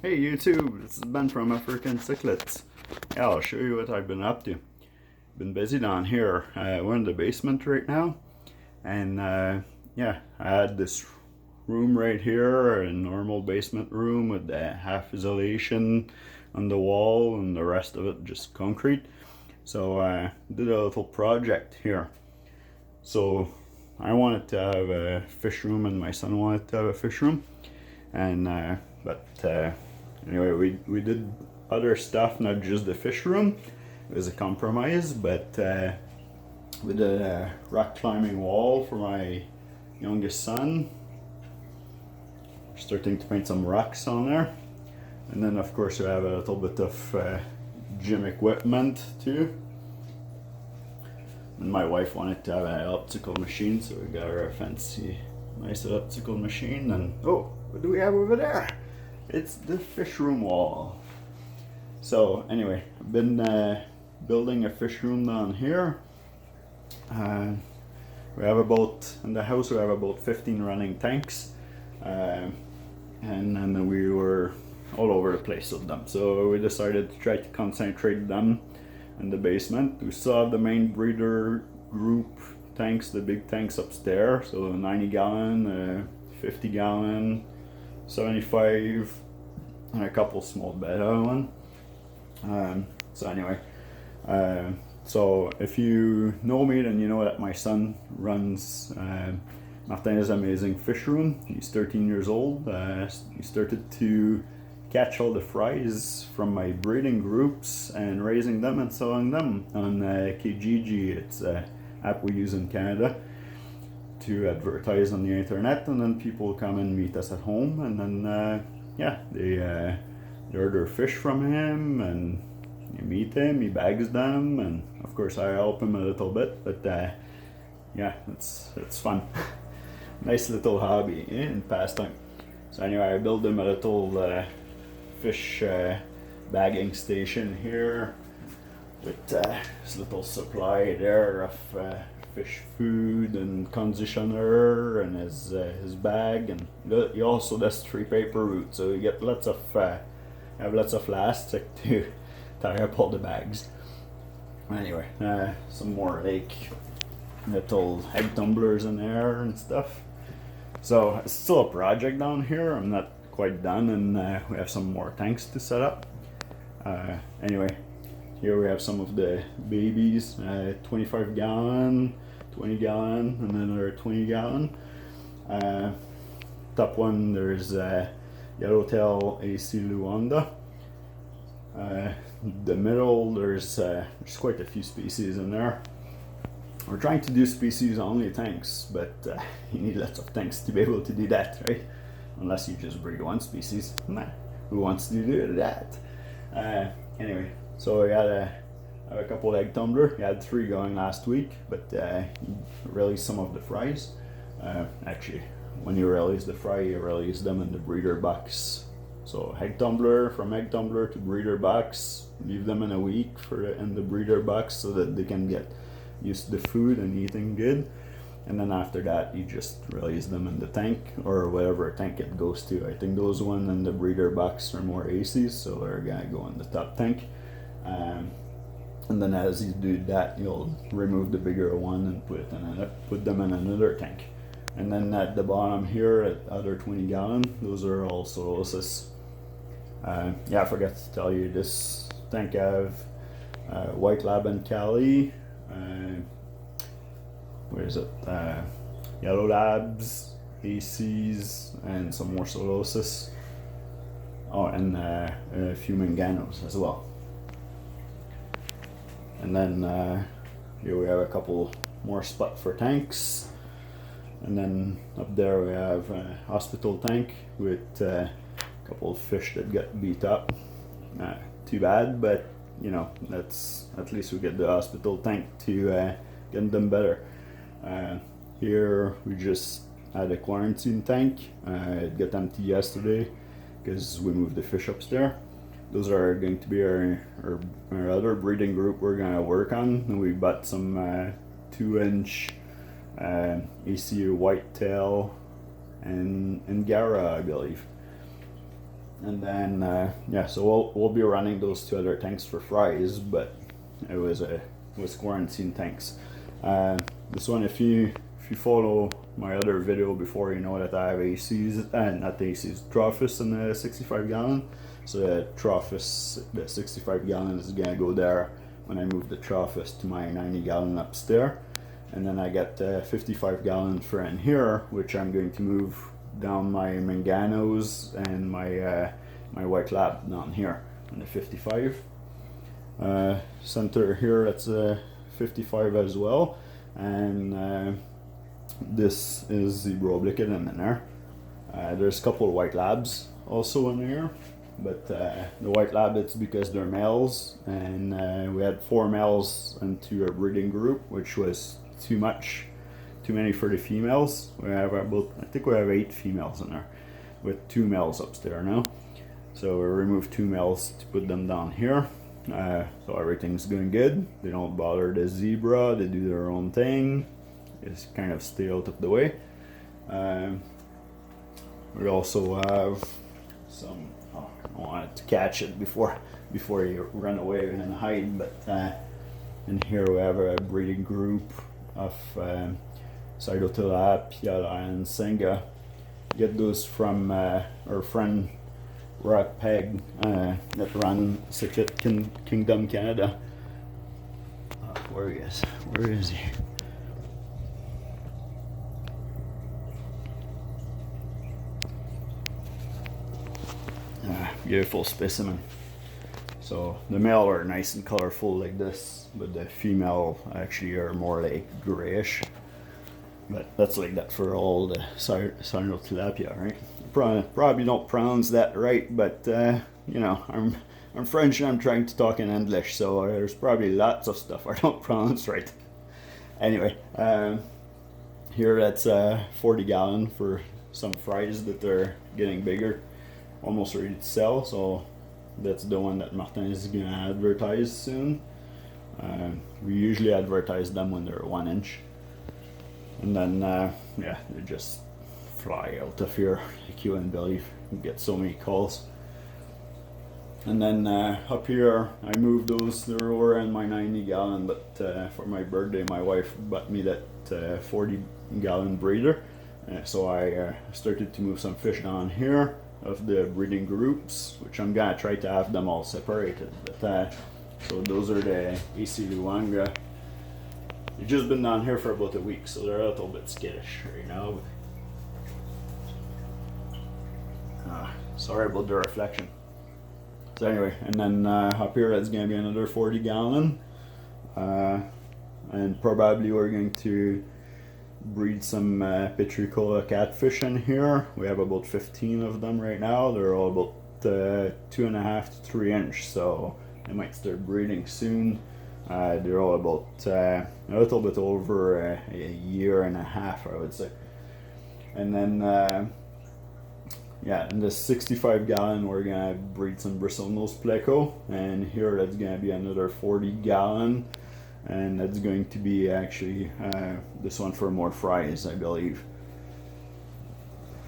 Hey YouTube, this is Ben from African Cichlids. Yeah, I'll show you what I've been up to. Been busy down here. We're in the basement right now, and yeah, I had this room right here, a normal basement room with the half insulation on the wall and the rest of it just concrete. So I did a little project here. So I wanted to have a fish room and my son wanted to have a fish room, and anyway, we did other stuff, not just the fish room. It was a compromise, but we did a rock climbing wall for my youngest son. We're starting to paint some rocks on there, and then of course we have a little bit of gym equipment too. And my wife wanted to have an elliptical machine, so we got her a fancy, nice elliptical machine. And oh, what do we have over there? It's the fish room wall. So anyway, I've been building a fish room down here. We have in the house we have about 15 running tanks, and then we were all over the place with them. So we decided to try to concentrate them in the basement. We still have the main breeder group tanks, the big tanks upstairs, so 90 gallon, 50 gallon, 75, and a couple small betta one. So anyway, so if you know me, then you know that my son runs Martin's Amazing Fishroom. He's 13 years old. He started to catch all the fries from my breeding groups and raising them and selling them on Kijiji. It's an app we use in Canada to advertise on the internet, and then people come and meet us at home, and then yeah, they order fish from him, and you meet him, he bags them, and of course I help him a little bit, but yeah, it's fun. Nice little hobby and pastime. So anyway, I built him a little fish bagging station here with this little supply there of fish food and conditioner and his bag, and he also does 3 paper route, so you get lots of have lots of elastic to tie up all the bags. Anyway, some more little egg tumblers in there and stuff. So it's still a project down here. I'm not quite done, and we have some more tanks to set up. Anyway, here we have some of the babies, 25 gallon, 20 gallon, and then another 20 gallon. Top one, there's Yellowtail AC Luanda. The middle, there's quite a few species in there. We're trying to do species only tanks, but you need lots of tanks to be able to do that, right? Unless you just breed one species. Nah, who wants to do that? Anyway, so we had a couple egg tumbler. We had 3 going last week, but you release some of the fries. Actually, when you release the fry, you release them in the breeder box. So egg tumbler, from egg tumbler to breeder box, leave them in a week in the breeder box so that they can get used to the food and eating good. And then after that, you just release them in the tank or whatever tank it goes to. I think those ones in the breeder box are more ACs, so they're gonna go in the top tank. And then as you do that, you'll remove the bigger one and put them in another tank. And then at the bottom here, at other 20 gallon, those are all solosis. Yeah, I forgot to tell you, this tank I have white lab and Cali. Where is it? Yellow labs, ACs, and some more solosis. Oh, and a few manganos as well. And then here we have a couple more spots for tanks. And then up there we have a hospital tank with a couple of fish that got beat up. Too bad, but you know, that's at least we get the hospital tank to get them better. Here we just had a quarantine tank. It got empty yesterday because we moved the fish upstairs. Those are going to be our other breeding group we're going to work on. And we bought some 2-inch ACU whitetail and Angara, I believe. And then yeah, so we'll be running those 2 other tanks for fries, but it was quarantine tanks. This one, if you follow my other video before, you know that I have ACs, not ACs, Trophies in the 65 gallon. So the Trophies, the 65 gallon is gonna go there when I move the Trophies to my 90 gallon upstairs. And then I got 55 gallon for in here, which I'm going to move down my manganos and my my white lab down here in the 55. Center here, that's a 55 as well, and this is zebra oblicate in there. There's a couple of white labs also in here, but the white lab, it's because they're males, and we had 4 males into a breeding group, which was too many for the females. We have about, I think we have 8 females in there, with 2 males upstairs now. So we removed 2 males to put them down here. So everything's going good. They don't bother the zebra. They do their own thing. Just kind of stay out of the way. We also have some. Oh, I wanted to catch it before you run away and hide. But in here we have a breeding group of Saigon Tilapia and Senga. Get those from our friend Rock Peg that run Cichilds Kingdom, Canada. Where is he? Beautiful specimen. So the male are nice and colorful like this, but the female actually are more like grayish. But that's like that for all the Saigon Tilapia, right? Probably don't pronounce that right, but you know, I'm French and I'm trying to talk in English, so there's probably lots of stuff I don't pronounce right. Anyway, here that's 40 gallon for some fries that are getting bigger, almost ready to sell. So that's the one that Martin is gonna advertise soon. We usually advertise them when they're 1 inch. And then, yeah, they just fly out of here. Like you wouldn't believe, you get so many calls. And then up here, I moved those. They were in my 90 gallon, but for my birthday, my wife bought me that 40 gallon breeder. So I started to move some fish down here of the breeding groups, which I'm gonna try to have them all separated. But so those are the AC Luanga. They've just been down here for about a week, so they're a little bit skittish right now. Sorry about the reflection. So anyway, and then up here that's going to be another 40 gallon. And probably we're going to breed some Petricola catfish in here. We have about 15 of them right now. They're all about 2.5 to 3 inch, so they might start breeding soon. They're all about a little bit over a year and a half, I would say. And then, yeah, in the 65 gallon, we're gonna breed some bristlenose pleco, and here that's gonna be another 40 gallon, and that's going to be actually this one for more fries, I believe.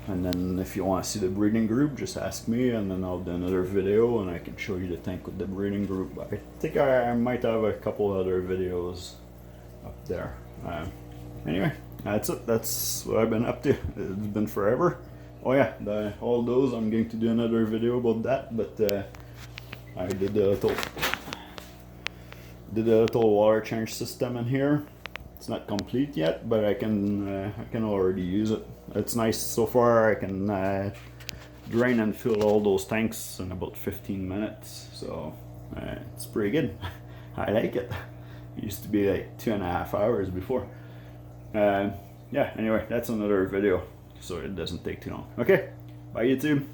And then if you want to see the breeding group, just ask me, and then I'll do another video and I can show you the tank with the breeding group. I think I might have a couple other videos up there. Anyway, that's it. That's what I've been up to. It's been forever. Oh yeah, all those, I'm going to do another video about that, but I did a little water change system in here. It's not complete yet, but I can already use it. It's nice so far. I can drain and fill all those tanks in about 15 minutes, so it's pretty good. I like it. It used to be like 2.5 hours before. Yeah, anyway, that's another video, so it doesn't take too long. Okay, bye YouTube.